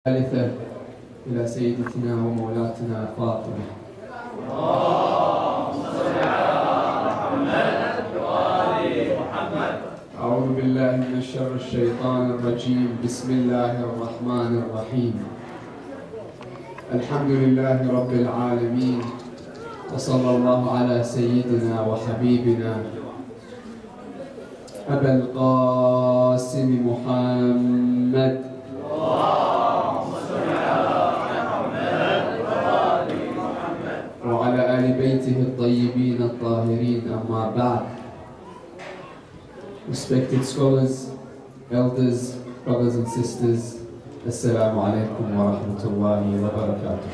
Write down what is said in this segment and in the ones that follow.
الثالثة إلى سيدتنا ومولاتنا فاطمة. اللهم صل على محمد وآل محمد. أعوذ بالله من الشر الشيطان الرجيم. بسم الله الرحمن الرحيم. الحمد لله رب العالمين، وصلى الله على سيدنا وحبيبنا أبا القاسم محمد وعلى آل بيته الطيبين الطاهرين. أما بعد. Respected scholars, elders, brothers and sisters, Assalamu alaikum wa rahmatullahi wa barakatuh.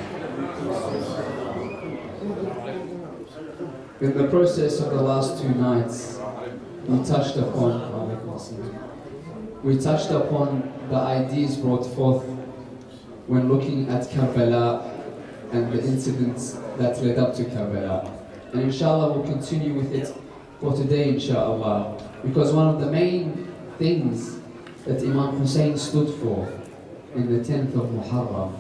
In the process of the last 2 nights, we touched upon the ideas brought forth when looking at Karbala and the incidents that led up to Karbala. And inshallah we'll continue with it for today, inshallah, because one of the main things that Imam Hussein stood for in the 10th of Muharram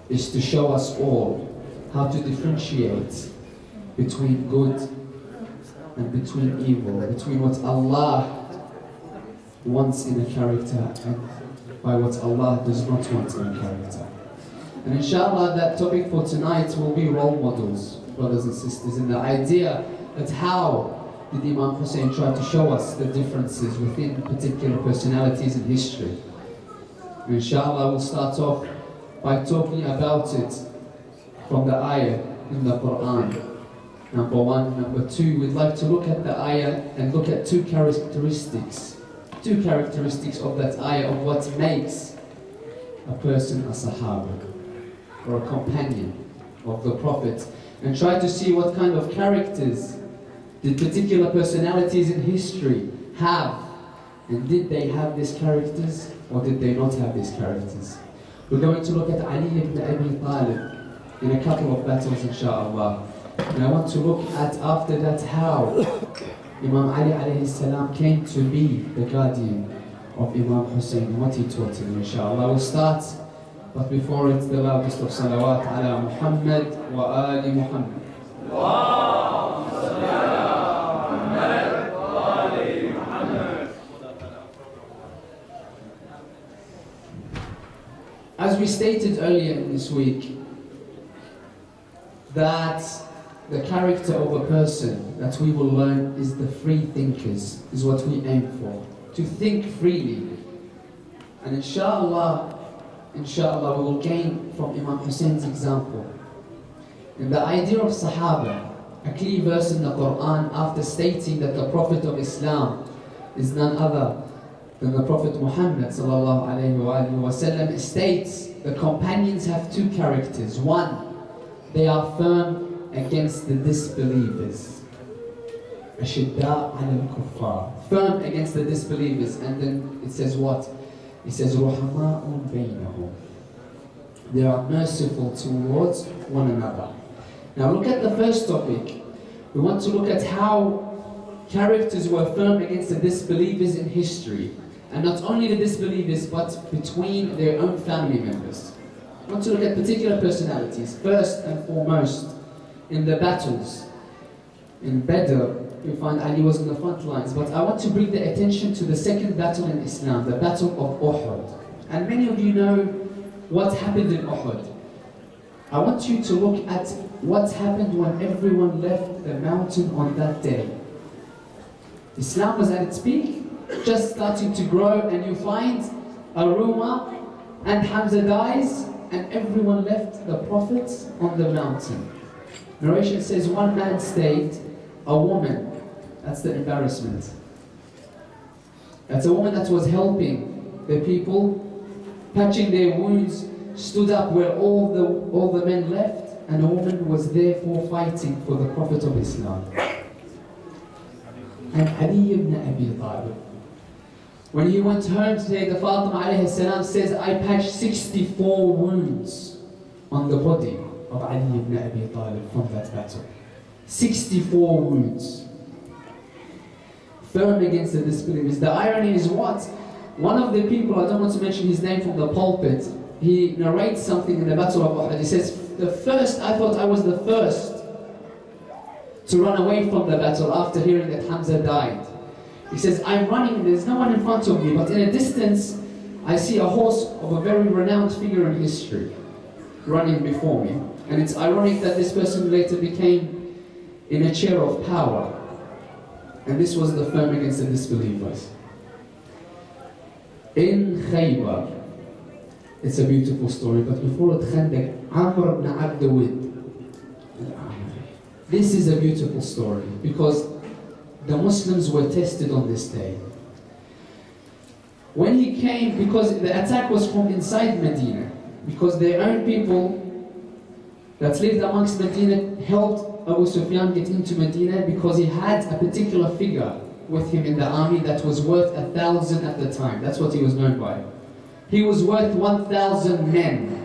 is to show us all how to differentiate between good and between evil, between what Allah wants in a character and by what Allah does not want in a character. And inshallah that topic for tonight will be role models, brothers and sisters, and the idea that how did Imam Hussein try to show us the differences within particular personalities in history. And inshallah we'll start off by talking about it from the ayah in the Quran. Number 1. Number 2, we'd like to look at the ayah and look at two characteristics of that ayah of what makes a person a Sahaba or a companion of the Prophet, and try to see what kind of characters did particular personalities in history have, and did they have these characters or did they not have these characters. We're going to look at Ali ibn Abi Talib in a couple of battles, inshallah. And I want to look at after that how Imam Ali alayhi salam came to be the guardian of Imam Hussein and what he taught him, inshallah. We'll start, but before it, the loudest of salawat ala Muhammad wa ali Muhammad. اللهم صل على محمد وآل محمد. As we stated earlier in this week, that the character of a person that we will learn is the free thinkers, is what we aim for. To think freely. And inshallah we will gain from Imam Hussein's example. And the idea of Sahaba, a clear verse in the Quran after stating that the Prophet of Islam is none other than the Prophet Muhammad sallallahu alayhi wa sallam, states the companions have two characters. One, they are firm against the disbelievers. Ashidda al-kuffar. Firm against the disbelievers. And then it says what? It says ruhama'un baynahum. They are merciful towards one another. Now look at the first topic. We want to look at how characters were firm against the disbelievers in history. And not only the disbelievers, but between their own family members. We want to look at particular personalities. First and foremost, in the battles. In Badr, we find Ali was in the front lines. But I want to bring the attention to the second battle in Islam, the Battle of Uhud. And many of you know what happened in Uhud. I want you to look at what happened when everyone left the mountain on that day. Islam was at its peak, just starting to grow, and you find a rumor, and Hamza dies, and everyone left the Prophet on the mountain. Narration says one man stayed, a woman, that's the embarrassment. That's a woman that was helping the people, patching their wounds, stood up where all the men left, and a woman was therefore fighting for the Prophet of Islam. And Ali ibn Abi Talib, when he went home today, the Fatima alayhi salam says, I patched 64 wounds on the body of Ali ibn Abi Talib from that battle. 64 wounds. Firm against the disbelievers. The irony is what? One of the people, I don't want to mention his name from the pulpit, he narrates something in the Battle of Uhud. He says, I thought I was the first to run away from the battle after hearing that Hamza died. He says, I'm running, there's no one in front of me, but in a distance, I see a horse of a very renowned figure in history running before me. And it's ironic that this person later became in a chair of power. And this was the firm against the disbelievers. In Khaybar, it's a beautiful story, but before it, Khandaq, Amr ibn Abdawid. This is a beautiful story because the Muslims were tested on this day. When he came, because the attack was from inside Medina, because their own people that lived amongst Medina helped Abu Sufyan get into Medina because he had a particular figure with him in the army that was worth 1,000 at the time. That's what he was known by. He was worth 1,000 men.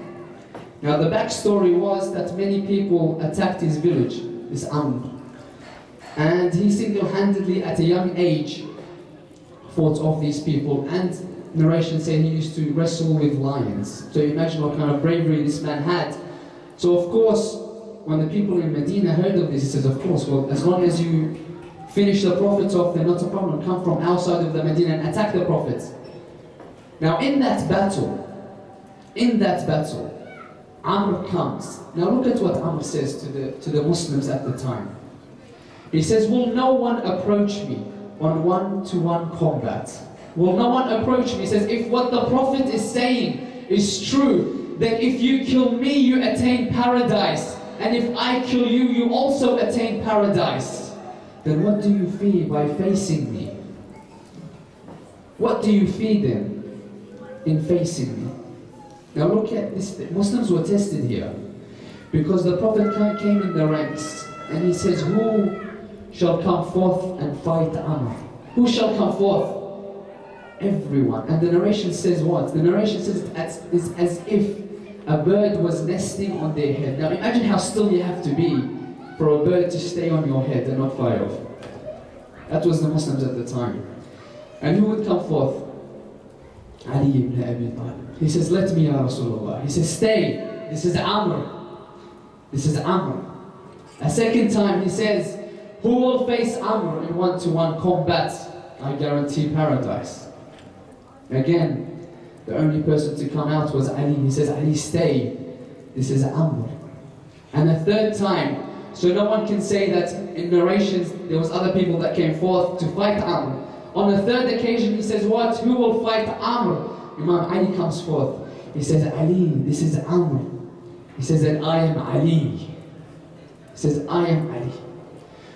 Now the backstory was that many people attacked his village, this Amr. And he single-handedly at a young age fought off these people, and narration say he used to wrestle with lions. So imagine what kind of bravery this man had. So of course, when the people in Medina heard of this, he says, of course, well, as long as you finish the prophets off, they're not a problem. Come from outside of the Medina and attack the prophets. Now in that battle, Amr comes. Now look at what Amr says to the Muslims at the time. He says, will no one approach me on one-to-one combat? Will no one approach me? He says, if what the Prophet is saying is true, then if you kill me, you attain paradise. And if I kill you, you also attain paradise. Then what do you fear by facing me? What do you fear then in facing me? Now look at this. Muslims were tested here because the Prophet came in the ranks and he says, who shall come forth and fight Amr? Who shall come forth? Everyone. And the narration says what? The narration says it's as if a bird was nesting on their head. Now imagine how still you have to be for a bird to stay on your head and not fly off. That was the Muslims at the time. And who would come forth? Ali ibn Abi Talib. He says, let me, Ya Rasulullah. He says, stay. This is Amr. This is Amr. A second time he says, who will face Amr in one-to-one combat? I guarantee paradise. Again, the only person to come out was Ali. He says, Ali, stay. This is Amr. And a third time, so no one can say that in narrations there was other people that came forth to fight Amr. On a third occasion he says, what? Who will fight Amr? Imam Ali comes forth. He says, Ali, this is Amr. He says, and I am Ali. He says, I am Ali.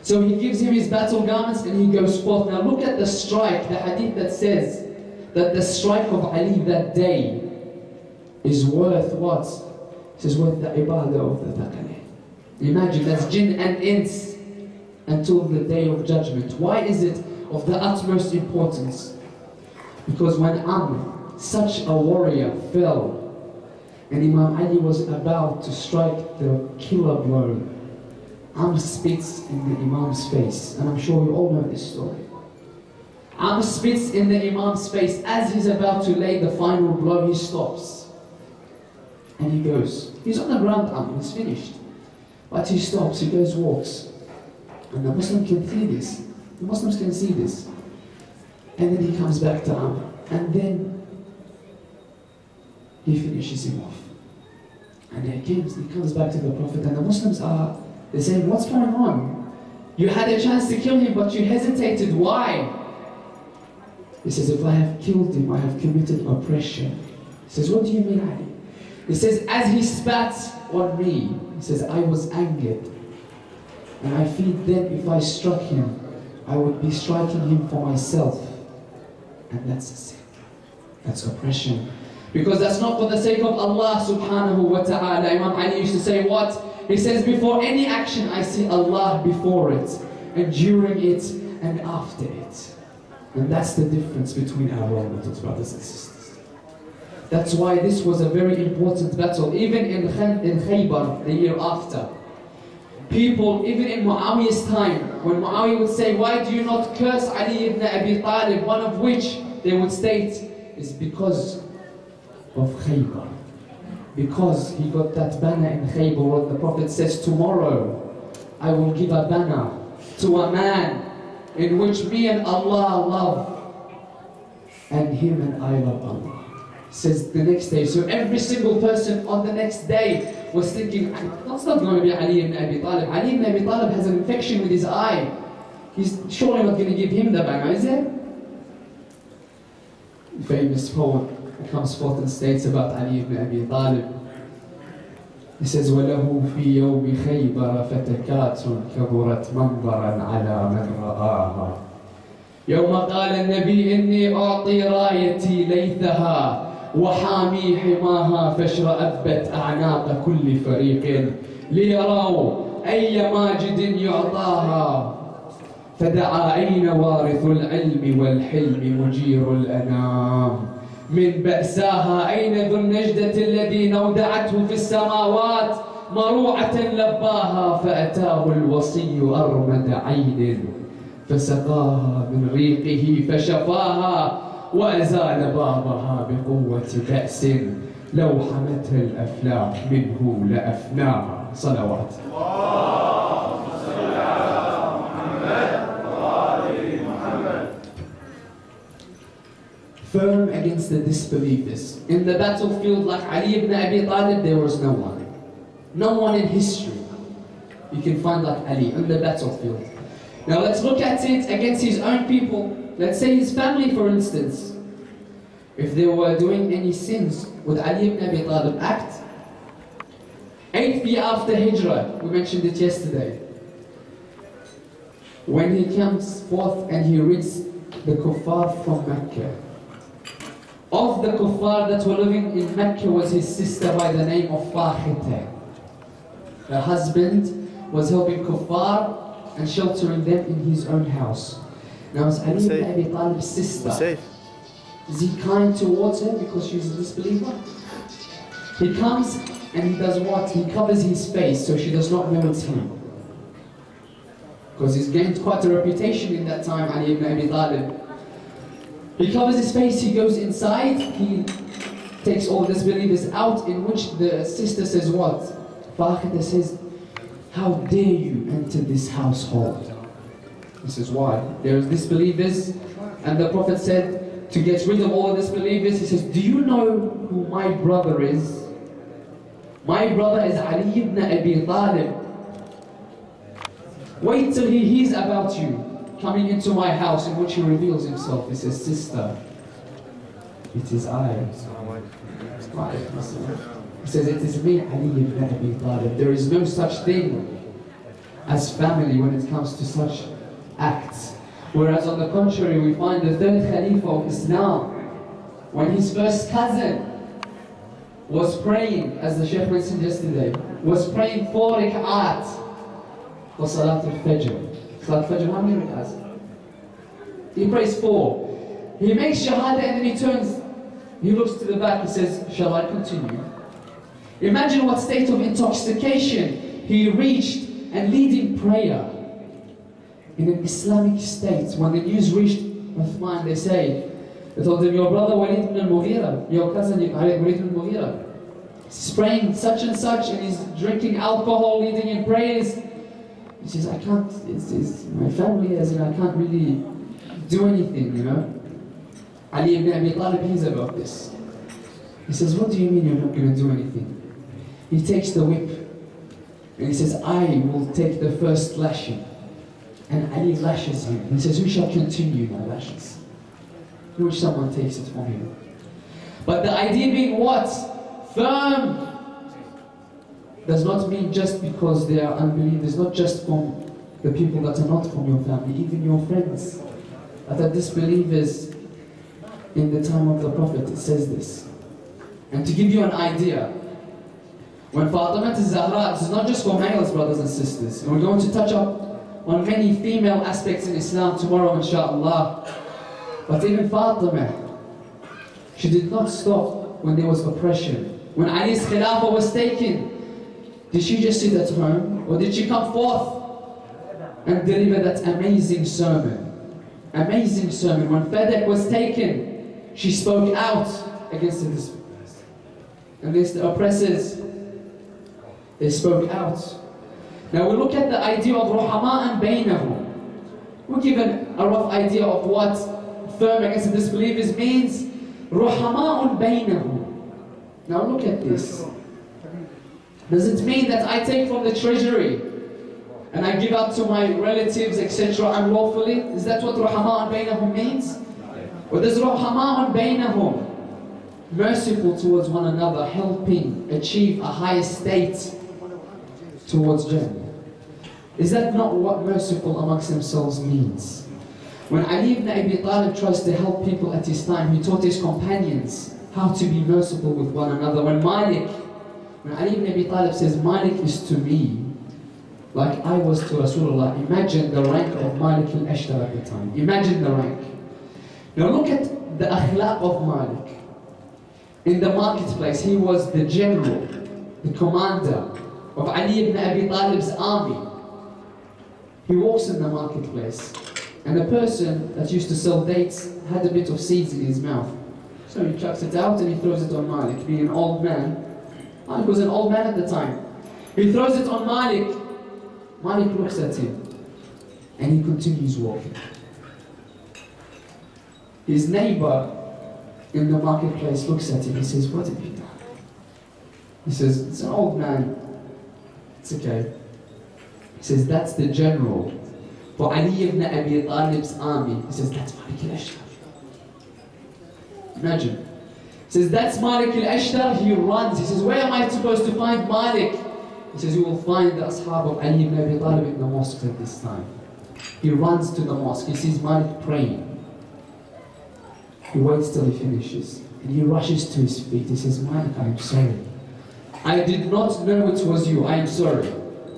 So he gives him his battle garments and he goes forth. Now look at the strike, the hadith that says that the strike of Ali that day is worth what? It says worth the ibadah of the taqaleh. Imagine, that's jinn and ins until the day of judgment. Why is it of the utmost importance? Because when Amr, such a warrior, fell and Imam Ali was about to strike the killer blow, Amr spits in the Imam's face, and I'm sure you all know this story. Amr spits in the Imam's face. As he's about to lay the final blow, he stops. And he goes. He's on the ground, Amr, he's finished. But he stops, he goes, walks. And the Muslim can see this. The Muslims can see this. And then he comes back to Amr. And then he finishes him off. And he comes back to the Prophet, and the Muslims they're saying, what's going on? You had a chance to kill him, but you hesitated. Why? He says, if I have killed him, I have committed oppression. He says, what do you mean, Ali? He says, as he spat on me, he says, I was angered. And I feel then if I struck him, I would be striking him for myself. And that's a sin. That's oppression. Because that's not for the sake of Allah subhanahu wa ta'ala. Imam Ali used to say what? He says, before any action, I see Allah before it, and during it, and after it. And that's the difference between our role models, brothers and sisters. That's why this was a very important battle. Even in Khaybar, the year after, people, even in Muawiyah's time, when Muawiyah would say, why do you not curse Ali ibn Abi Talib? One of which they would state is because of Khaybar. because he got that banner in Khaybar. The Prophet says, tomorrow I will give a banner to a man in which me and Allah love, and him and I love Allah. Says the next day. So every single person on the next day was thinking, that's not going to be Ali ibn Abi Talib. Ali ibn Abi Talib has an infection with his eye. He's surely not going to give him the banner, is it? Famous poem comes forth and states about Ali ibn Abi Talib. He says, وَلَهُ فِي يَوْمِ خَيْبَرَ فَتَكَاتٌ كَبُرَتْ مَنْظَرًا عَلَى مَنْ رَآهَا يوم قال النبي إني أعطي رايتي ليثها وحامي حماها فاشرأبت أعناق كل فريق ليروا أي ماجد يعطاها فدعا أين وارث العلم والحلم مجير الأنام من بأساها أين ذو النجدة الذي نودعته في السماوات مروعة لباها فأتاه الوصي أرمد عين فسقاها من ريقه فشفاها وأزال بابها بقوة بأس لو حمتها الأفلاك منه لأفناها صلوات. اللهم صل على محمد وآل محمد. Firm against the disbelievers. In the battlefield like Ali ibn Abi Talib, there was no one. No one in history you can find like Ali on the battlefield. Now let's look at it against his own people. Let's say his family, for instance. If they were doing any sins, would Ali ibn Abi Talib act? 8th year after Hijrah, we mentioned it yesterday. When he comes forth and he reads the kuffar from Mecca. Of the kuffar that were living in Mecca was his sister by the name of Fakhita. Her husband was helping kuffar and sheltering them in his own house. Now is Ali ibn Abi Talib's sister, is he kind towards her because she's a disbeliever? He comes and he does what? He covers his face so she does not know it's him. Because he's gained quite a reputation in that time, Ali ibn Abi Talib. He covers his face, he goes inside, he takes all the disbelievers out, in which the sister says what? Fakhita says, how dare you enter this household? He says, why? There's disbelievers, and the Prophet said, to get rid of all the disbelievers, he says, do you know who my brother is? My brother is Ali ibn Abi Talib. Wait till he hears about you coming into my house, in which he reveals himself. He says, sister, it is I. He says, it is me, Ali ibn Abi Talib. There is no such thing as family when it comes to such acts. Whereas on the contrary, we find the third Khalifa of Islam, when his first cousin was praying, as the Shaykh mentioned yesterday, was praying 4 rak'at for Salat al-Fajr. Salat al-Fajr, how many rak'ats? He prays 4. He makes shahada and then he turns, he looks to the back, he says, shall I continue? Imagine what state of intoxication he reached and leading prayer in an Islamic state. When the news reached Uthman, they told him, your brother Walid ibn al-Mughira, your cousin Walid ibn al-Mughira, he's praying such and such and he's drinking alcohol, leading in prayers. He says, I can't, it's my family, as in I can't really do anything, you know. Ali ibn Abi Talib hears about this. He says, what do you mean you're not going to do anything? He takes the whip and he says, I will take the first lashing. And Ali lashes him. He says, who shall continue my lashes? In which someone takes it from him. But the idea being what? Firm does not mean just because they are unbelievers, not just from the people that are not from your family, even your friends that are disbelievers. In the time of the Prophet, it says this. And to give you an idea, when Fatima al-Zahra, this is not just for males, brothers and sisters, and we're going to touch up on many female aspects in Islam tomorrow, inshallah. But even Fatima, she did not stop when there was oppression. When Ali's Khilafah was taken, did she just sit at home? Or did she come forth and deliver that amazing sermon? Amazing sermon. When Fadak was taken, she spoke out against the disbelievers. against the oppressors. They spoke out. Now we look at the idea of ruhama'an baynahum. We're given a rough idea of what firm against the disbelievers means. Ruhama'un baynahum. Now look at this. Does it mean that I take from the treasury and I give out to my relatives, etc. unlawfully? Is that what ruhama'un baynahum means? Or does ruhama'un baynahum, merciful towards one another, helping achieve a higher state towards Jannah? Is that not what merciful amongst themselves means? When Ali ibn Abi Talib tries to help people at his time, he taught his companions how to be merciful with one another. When Ali ibn Abi Talib says, Malik is to me like I was to Rasulullah, imagine the rank of Malik al-Ashtar at the time. Imagine the rank. Now look at the akhlaq of Malik. In the marketplace, he was the general, the commander of Ali ibn Abi Talib's army. He walks in the marketplace, and a person that used to sell dates had a bit of seeds in his mouth. So he chucks it out and he throws it on Malik, being an old man. Malik was an old man at the time. He throws it on Malik. Malik looks at him, and he continues walking. His neighbor in the marketplace looks at him. He says, what have you done? He says, it's an old man. It's okay. He says, that's the general for Ali ibn Abi Talib's army. He says, that's Malik al-Ashtar. Imagine. He says, that's Malik al-Ashtar. He runs. He says, where am I supposed to find Malik? He says, you will find the ashab of Ali ibn Abi Talib in the mosque at this time. He runs to the mosque. He sees Malik praying. He waits till he finishes. And he rushes to his feet. He says, Malik, I am sorry. I did not know it was you. I am sorry.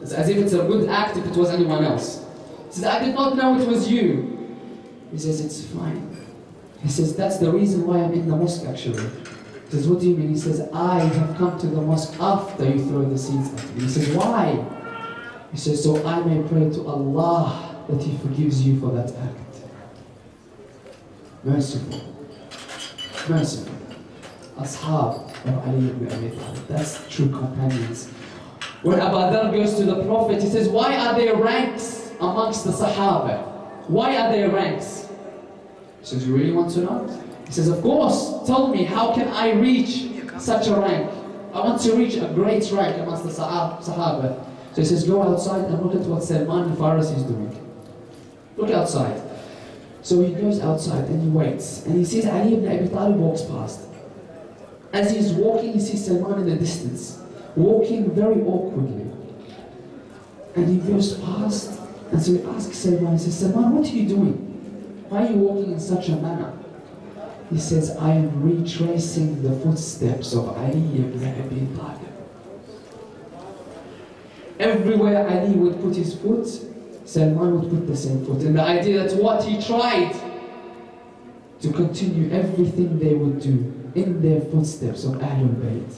It's as if it's a good act if it was anyone else. He says, I did not know it was you. He says, it's fine. He says, that's the reason why I'm in the mosque actually. He says, what do you mean? He says, I have come to the mosque after you throw the seeds at me. He says, why? He says, so I may pray to Allah that He forgives you for that act. Merciful. Merciful. Ashab of Ali ibn Abi Talib. That's true companions. When Abu Dhar goes to the Prophet, he says, why are there ranks amongst the Sahaba? Why are there ranks? He says, you really want to know? He says, of course, tell me, how can I reach such a rank? I want to reach a great rank amongst the Sahaba. So he says, go outside and look at what Salman al-Farisi is doing. Look outside. So he goes outside and he waits. And he sees Ali ibn Abi Talib walks past. As he's walking, he sees Salman in the distance, walking very awkwardly. And he goes past, and so he asks Salman, he says, Salman, what are you doing? Why are you walking in such a manner? He says, I am retracing the footsteps of Ali ibn Abi Talib. Everywhere Ali would put his foot, Salman would put the same foot. And the idea that what he tried to continue everything they would do in their footsteps of Ahlul Bayt.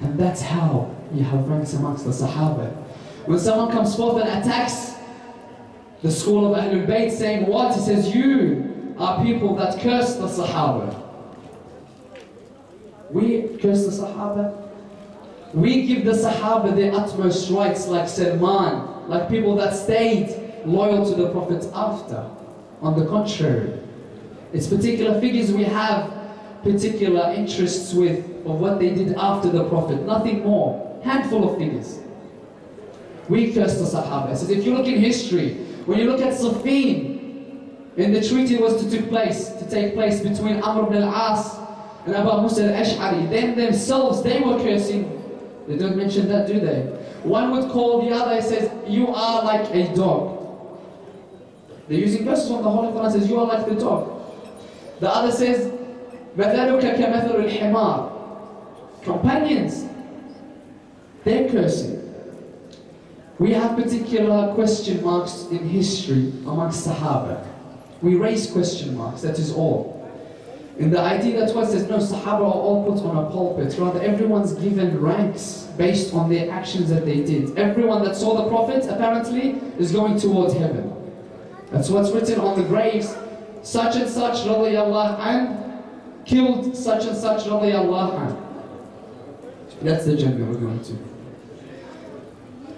And that's how you have ranks amongst the Sahaba. When someone comes forth and attacks the school of Ahlul Bayt, saying what? He says, you are people that curse the Sahaba. We curse the Sahaba. We give the Sahaba their utmost rights, like Salman, like people that stayed loyal to the Prophet after. On the contrary, it's particular figures we have particular interests with, of what they did after the Prophet, nothing more. Handful of figures. We curse the Sahaba. So if you look in history, when you look at Siffin, in the treaty was to take place between Amr ibn al-As and Abu Musa al-Ash'ari, then themselves, they were cursing. They don't mention that, do they? One would call the other, he says, you are like a dog. They're using verses from the Holy Quran, says, you are like the dog. The other says, مَثَلُكَ كَمَثَلُ الْحِمَارِ. Companions, they're cursing. We have particular question marks in history amongst Sahaba. We raise question marks, that is all. In the idea that one says, no, Sahaba are all put on a pulpit. Rather, everyone's given ranks based on their actions that they did. Everyone that saw the Prophet, apparently, is going towards heaven. That's what's written on the graves. Such and such, radiyallahu anh, killed such and such, radiyallahu anh. That's the Jannah we're going to.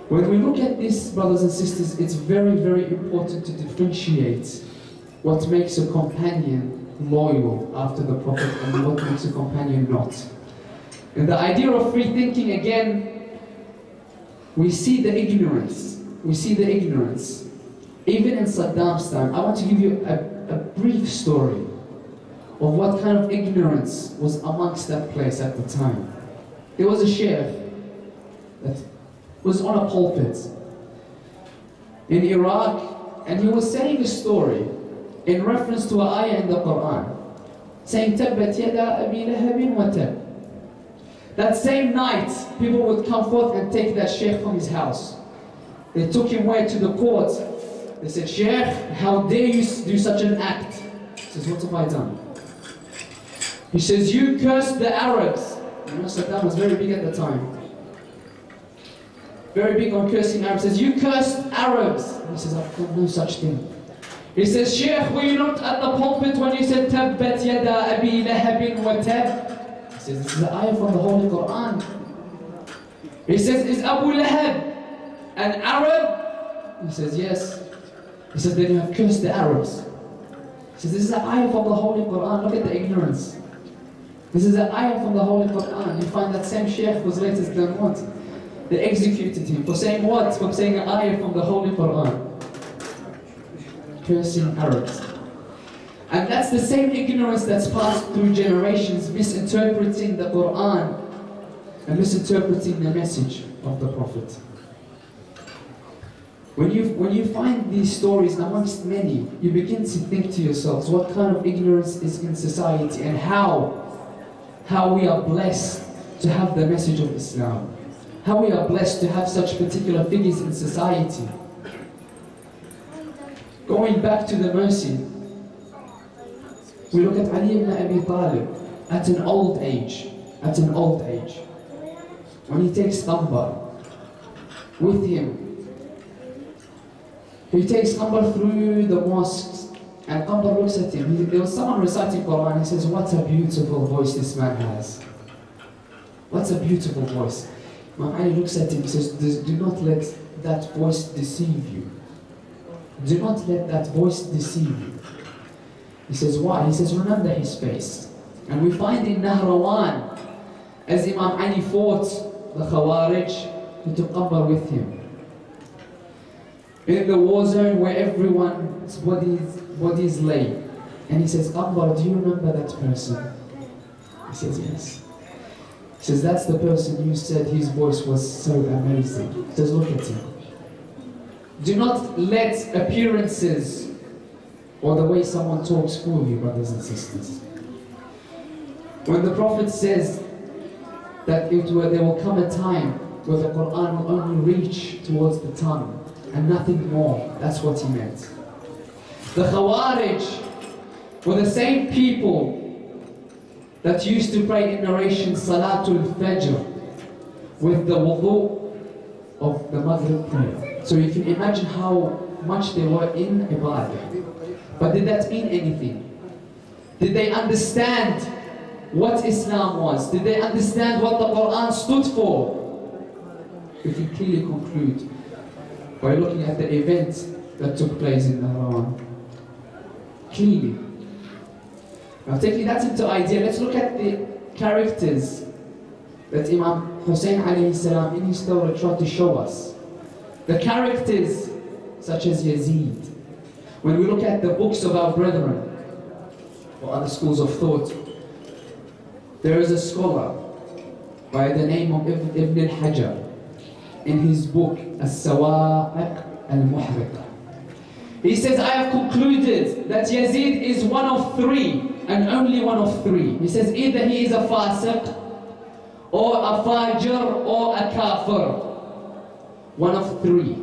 When we look at this, brothers and sisters, it's very, very important to differentiate what makes a companion loyal after the Prophet and what makes a companion not. And the idea of free thinking, again, we see the ignorance. We see the ignorance. Even in Saddam's time, I want to give you a brief story of what kind of ignorance was amongst that place at the time. There was a sheikh that was on a pulpit in Iraq, and he was saying a story in reference to an ayah in the Quran, saying, "Tabbat yada abi lahabin wa tab." That same night, people would come forth and take that sheikh from his house. They took him where? To the court. They said, "Sheikh, how dare you do such an act?" He says, "What have I done?" He says, "You cursed the Arabs." You know, Saddam was very big at the time. Very big on cursing Arabs. He says, "You cursed Arabs." He says, "I've done no such thing." He says, "Sheikh, were you not at the pulpit when you said, Tabbat yada abi lahabin wa tab?" He says, "This is the ayah from the Holy Quran." He says, "Is Abu Lahab an Arab?" He says, "Yes." He says, "Then you have cursed the Arabs." He says, "This is an ayah from the Holy Quran." Look at the ignorance. This is an ayah from the Holy Quran. You find that same sheikh was later done what? They executed him for saying what? For saying an ayah from the Holy Quran. Cursing Arabs. And that's the same ignorance that's passed through generations, misinterpreting the Quran and misinterpreting the message of the Prophet. When you find these stories amongst many, you begin to think to yourselves, what kind of ignorance is in society, and how we are blessed to have the message of Islam. How we are blessed to have such particular figures in society. Going back to the mercy, we look at Ali ibn Abi Talib at an old age, when he takes Qambar with him. He takes Qambar through the mosques, and Qambar looks at him. There was someone reciting Quran. He says, "What a beautiful voice this man has. What a beautiful voice." Imam Ali looks at him and says, "Do not let that voice deceive you. Do not let that voice deceive you." He says, "Why?" He says, "Remember his face." And we find in Nahrawan, as Imam Ali fought the Khawarij, he took Qambar with him. In the war zone where everyone's bodies lay. And he says, "Qambar, do you remember that person?" He says, "Yes." He says, "That's the person you said his voice was so amazing." He says, "Look at him." Do not let appearances or the way someone talks fool you, brothers and sisters. When the Prophet says that there will come a time where the Quran will only reach towards the tongue and nothing more, that's what he meant. The Khawarij were the same people that used to pray in narration Salatul Fajr with the wudu of the Maghrib prayer. So you can imagine how much they were in ibadah. But did that mean anything? Did they understand what Islam was? Did they understand what the Quran stood for? We can clearly conclude by looking at the event that took place in Nahrawan. Clearly. Now taking that into idea, let's look at the characters that Imam Hussein alayhi salam in his story tried to show us. The characters such as Yazid. When we look at the books of our brethren or other schools of thought, there is a scholar by the name of Ibn al-Hajar in his book As-Sawa'iq al-Muhriqa. He says, "I have concluded that Yazid is one of three, and only one of three." He says, either he is a fasiq, or a fajr, or a kafir. One of three.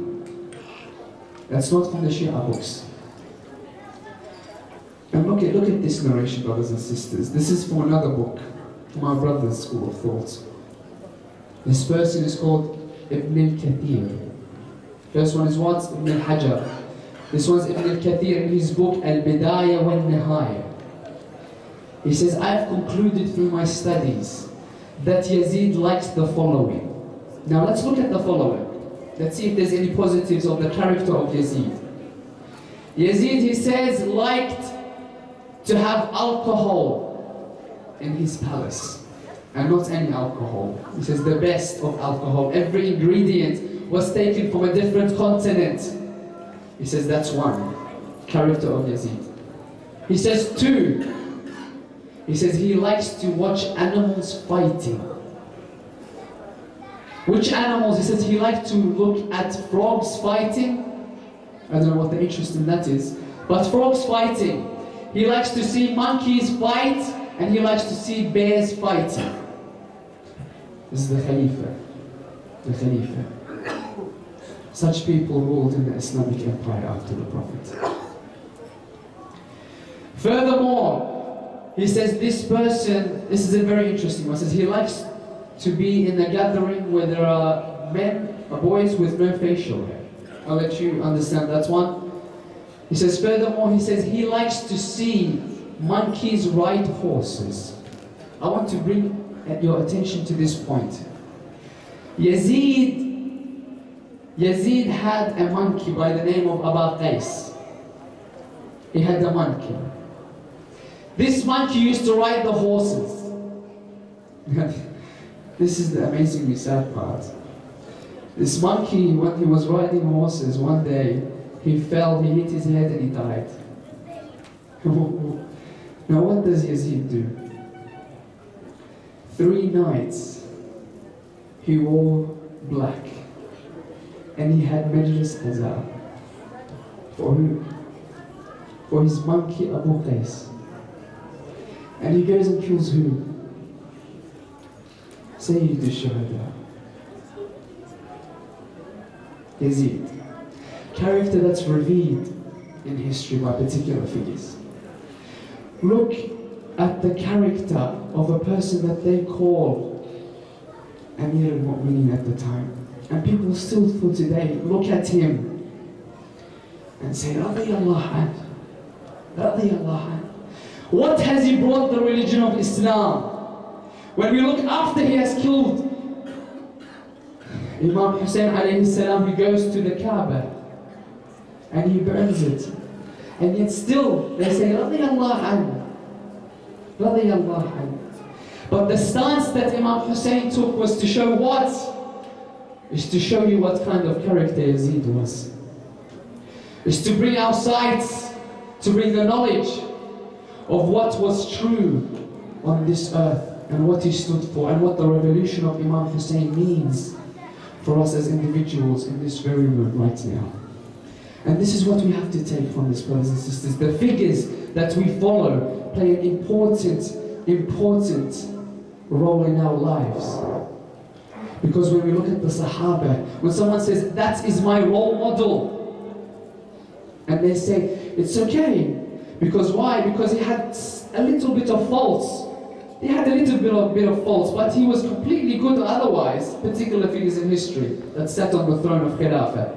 That's not from the Shia books. And look at this narration, brothers and sisters. This is from another book, from our brother's school of thought. This person is called Ibn al-Kathir. First one is what? Ibn al-Hajar. This one's Ibn al-Kathir in his book Al-Bidayah wal-Nihaya. He says, "I have concluded through my studies that Yazid likes the following. Now let's look at the following. Let's see if there's any positives of the character of Yazid. Yazid, he says, liked to have alcohol in his palace. And not any alcohol. He says the best of alcohol. Every ingredient was taken from a different continent. He says that's one. Character of Yazid. He says two. He says he likes to watch animals fighting. Which animals? He says he likes to look at frogs fighting. I don't know what the interest in that is. But frogs fighting. He likes to see monkeys fight, and he likes to see bears fighting. This is the Khalifa. The Khalifa. Such people ruled in the Islamic Empire after the Prophet. Furthermore, he says this person, this is a very interesting one, he says he likes to be in a gathering where there are men or boys with no facial hair. I'll let you understand that one. He says furthermore, he says he likes to see monkeys ride horses. I want to bring your attention to this point. Yazid had a monkey by the name of Aba Qais. He had a monkey. This monkey used to ride the horses. This is the amazingly sad part. This monkey, when he was riding horses, one day he fell, he hit his head and he died. Now what does Yazid do? 3 nights he wore black and he had majlis qaza. For who? For his monkey Abu Qais. And he goes and kills who? Sayyid al-Shuhada. Yazid. Character that's revered in history by particular figures. Look at the character of a person that they call Amir al-Mu'mineen at the time. And people still till today look at him and say, Radiyallahu anhu. Radiyallahu anhu. What has he brought the religion of Islam? When we look after he has killed Imam Hussein alayhi salam, he goes to the Kaaba and he burns it. And yet still they say, Radiyallahu anhu. Radiyallahu anhu. But the stance that Imam Hussein took was to show what? Is to show you what kind of character Yazid was. Is to bring our sights, to bring the knowledge of what was true on this earth and what he stood for and what the revolution of Imam Hussein means for us as individuals in this very room right now. And this is what we have to take from this, brothers and sisters. The figures that we follow play an important role in our lives. Because when we look at the Sahaba, when someone says, that is my role model, and they say, it's okay. Because why? Because he had a little bit of faults. He had a little bit of faults, but he was completely good otherwise. Particular figures in history that sat on the throne of Khilafah.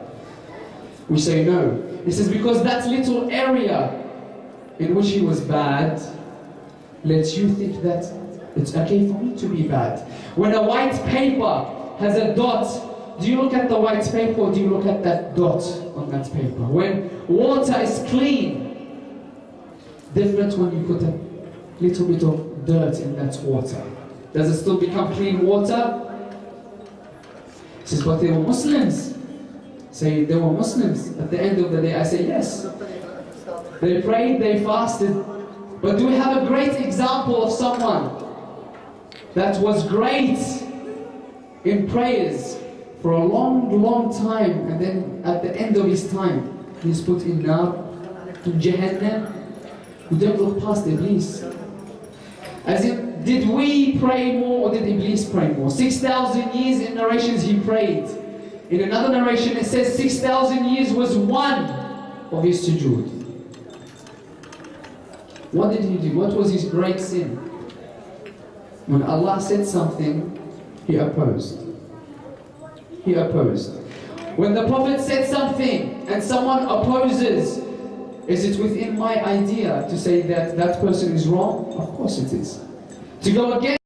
We say no. He says because that little area in which he was bad lets you think that it's okay for me to be bad. When a white paper has a dot, do you look at the white paper or do you look at that dot on that paper? When water is clean, different when you put a little bit of dirt in that water. Does it still become clean water? He says, but they were Muslims. Say, they were Muslims. At the end of the day, I say, yes. They prayed, they fasted. But do we have a great example of someone that was great in prayers for a long time, and then at the end of his time, he's put in Nar, in Jahannam? We don't look past Iblis. As in, did we pray more or did Iblis pray more? 6,000 years in narrations he prayed. In another narration it says 6,000 years was one of his sujood. What did he do? What was his great sin? When Allah said something, he opposed. He opposed. When the Prophet said something and someone opposes, is it within my idea to say that that person is wrong? Of course it is. To go against